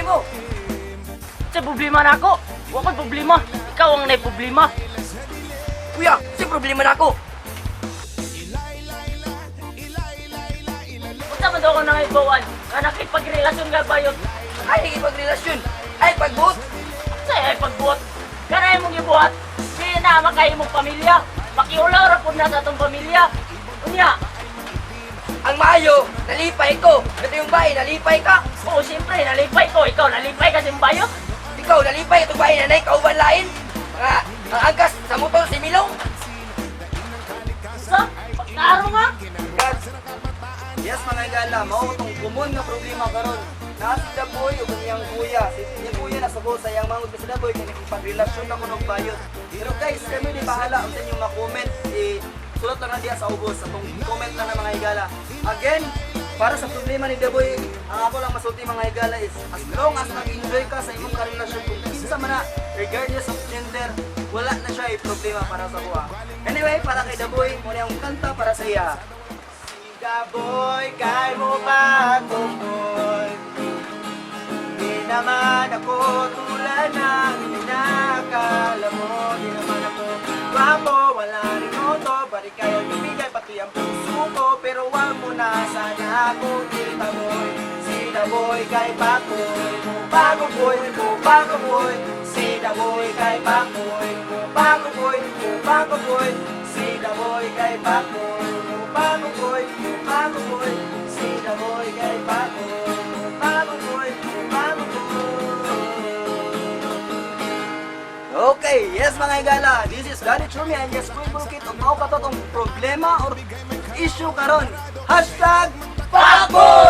mo? Sa problema na ako. Huwag ko'y problema. Ikaw ang may problema. Kuya, si problema na ako. Unsa man daw ako nangaibawan? Nga nakipagrelasyon ka ba yun? Ay, nakipagrelasyon. Ay, pagbuot. Sa'yo ay pagbuot. Kanay mong ibuhat. Di na makay mong pamilya. Makiulaw ra po na sa itong pamilya. Unya. Ang maayo, nalipay ko. Ito yung bahay, nalipay ka. Oo, siyempre, nalipay ko. Ikaw, nalipay ka sa bayo. Ikaw, nalipay itong bahay nanay, kauban lain. Ang angkas sa motor, si Milong. Sa, pagkaro nga. Yes, mga igala, mao itong kumon nga problema karon. Si Daboy o kaniyang kuya. Si kuya nasubo sa iyang mangod kasi Daboy kaya nakipagrelasyon ako ng bayot. Pero guys, kami di bahala ang inyong ma-comment. Sulot lang na diya sa ubos sa comment lang ng mga igala. Again, para sa problema ni Daboy, ang ako lang masulti mga igala is as long as nag-enjoy ka sa imong karelasyon kung kinsa man na, regardless of gender, wala na siya problema para sa kuha. Anyway, para kay Daboy, muna yung kanta para sa iya. Daboy, kay mo ba tungkol? Di naman ako tulad ng inakala mo. Di naman ako guwapo, wala rin moto. Bari kayo ibigay pati ang puso ko. Pero wag mo na sana akong itaboy. Si Daboy kay Pakoy, Mubago boy, Mubago boy. Si Daboy kay Pakoy, Mubago boy, Mubago boy. Si Daboy kay Pakoy, Mubago boy, Mubago boy. Si Daboy kay Pakoy, Mubago boy, Mubago boy. Okay, yes mga igala, this is Danny Chumi and yes, we will kit ang mao katotong problema or issue karon. Hashtag Pakoy!